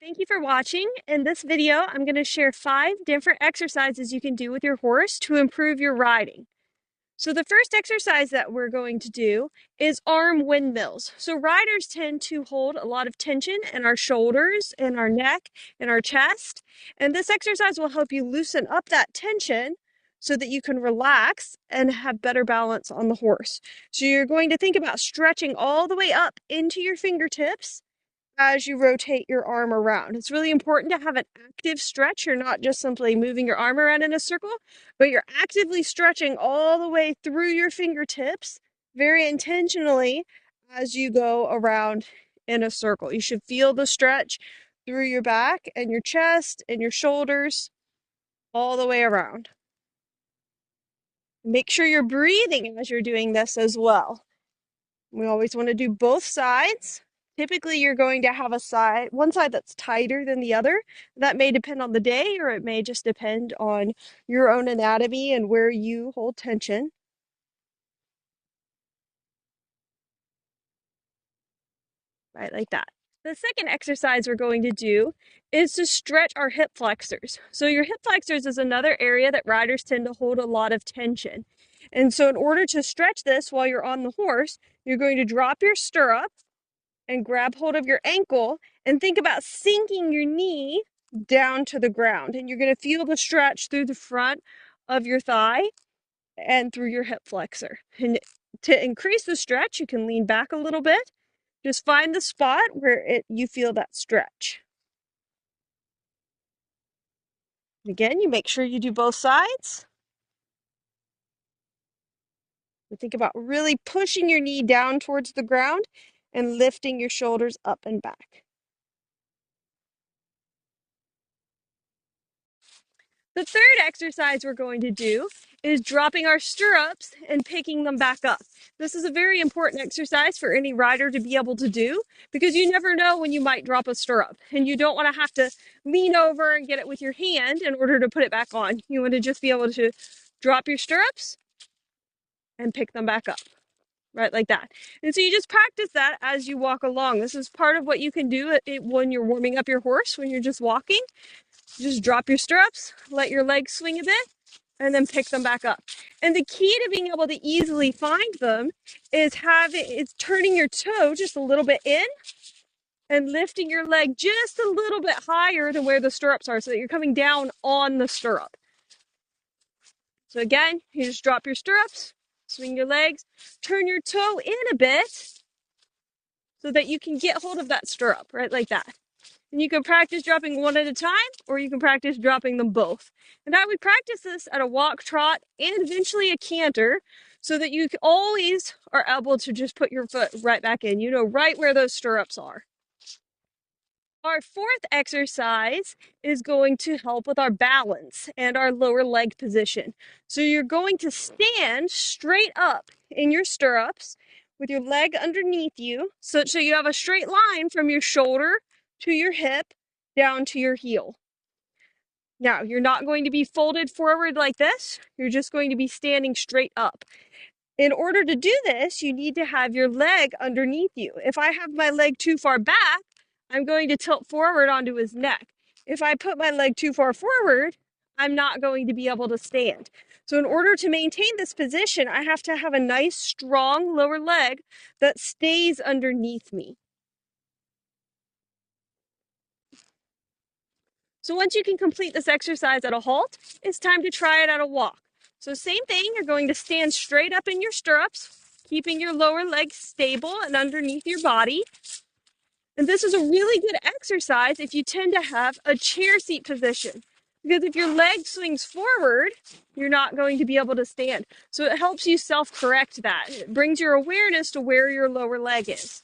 Thank you for watching. In this video, I'm going to share 5 different exercises you can do with your horse to improve your riding. So the first exercise that we're going to do is arm windmills. So riders tend to hold a lot of tension in our shoulders, in our neck, in our chest. And this exercise will help you loosen up that tension so that you can relax and have better balance on the horse. So you're going to think about stretching all the way up into your fingertips as you rotate your arm around. It's really important to have an active stretch. You're not just simply moving your arm around in a circle, but you're actively stretching all the way through your fingertips very intentionally as you go around in a circle. You should feel the stretch through your back and your chest and your shoulders all the way around. Make sure you're breathing as you're doing this as well. We always want to do both sides. Typically, you're going to have one side that's tighter than the other. That may depend on the day, or it may just depend on your own anatomy and where you hold tension. Right, like that. The second exercise we're going to do is to stretch our hip flexors. So your hip flexors is another area that riders tend to hold a lot of tension. And so in order to stretch this while you're on the horse, you're going to drop your stirrup and grab hold of your ankle and think about sinking your knee down to the ground. And you're going to feel the stretch through the front of your thigh and through your hip flexor. And to increase the stretch, you can lean back a little bit. Just find the spot where you feel that stretch. Again, you make sure you do both sides. And think about really pushing your knee down towards the ground and lifting your shoulders up and back. The third exercise we're going to do is dropping our stirrups and picking them back up. This is a very important exercise for any rider to be able to do because you never know when you might drop a stirrup and you don't want to have to lean over and get it with your hand in order to put it back on. You want to just be able to drop your stirrups and pick them back up, right like that. And so you just practice that as you walk along. This is part of what you can do when you're warming up your horse, when you're just walking. Just drop your stirrups, let your legs swing a bit, and then pick them back up. And the key to being able to easily find them is turning your toe just a little bit in and lifting your leg just a little bit higher than where the stirrups are so that you're coming down on the stirrup. So again, you just drop your stirrups, swing your legs, turn your toe in a bit so that you can get hold of that stirrup, right like that. And you can practice dropping one at a time, or you can practice dropping them both. And I would practice this at a walk, trot, and eventually a canter so that you always are able to just put your foot right back in. You know right where those stirrups are. Our fourth exercise is going to help with our balance and our lower leg position. So you're going to stand straight up in your stirrups with your leg underneath you, so you have a straight line from your shoulder to your hip down to your heel. Now, you're not going to be folded forward like this. You're just going to be standing straight up. In order to do this, you need to have your leg underneath you. If I have my leg too far back, I'm going to tilt forward onto his neck. If I put my leg too far forward, I'm not going to be able to stand. So in order to maintain this position, I have to have a nice, strong lower leg that stays underneath me. So once you can complete this exercise at a halt, it's time to try it at a walk. So same thing, you're going to stand straight up in your stirrups, keeping your lower leg stable and underneath your body. And this is a really good exercise if you tend to have a chair seat position. Because if your leg swings forward, you're not going to be able to stand. So it helps you self-correct that. It brings your awareness to where your lower leg is.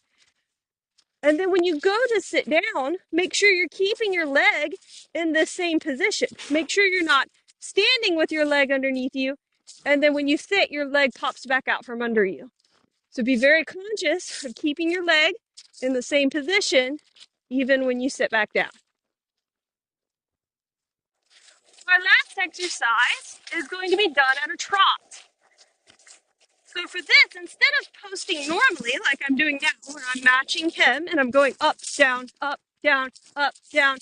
And then when you go to sit down, make sure you're keeping your leg in the same position. Make sure you're not standing with your leg underneath you. And then when you sit, your leg pops back out from under you. So be very conscious of keeping your leg in the same position, even when you sit back down. Our last exercise is going to be done at a trot. So for this, instead of posting normally like I'm doing now, where I'm matching him and I'm going up, down, up, down.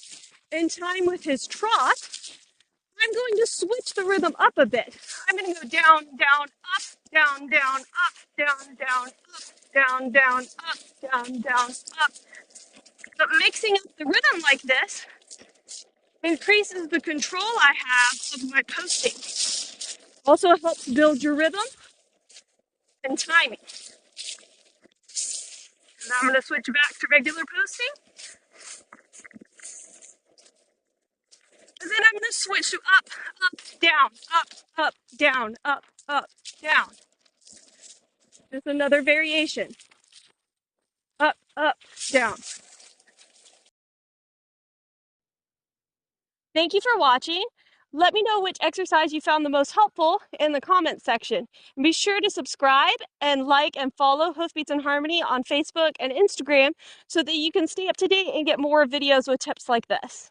In time with his trot, I'm going to switch the rhythm up a bit. I'm going to go down, down, up, down, down, up, down, down, up, down, down, up, down, down, up. But mixing up the rhythm like this increases the control I have of my posting. Also helps build your rhythm and timing. And I'm going to switch back to regular posting. And then I'm going to switch to up, up, down, up, down, up, down. Just another variation. Up, down. Thank you for watching. Let me know which exercise you found the most helpful in the comments section. And be sure to subscribe and like and follow Hoofbeats and Harmony on Facebook and Instagram so that you can stay up to date and get more videos with tips like this.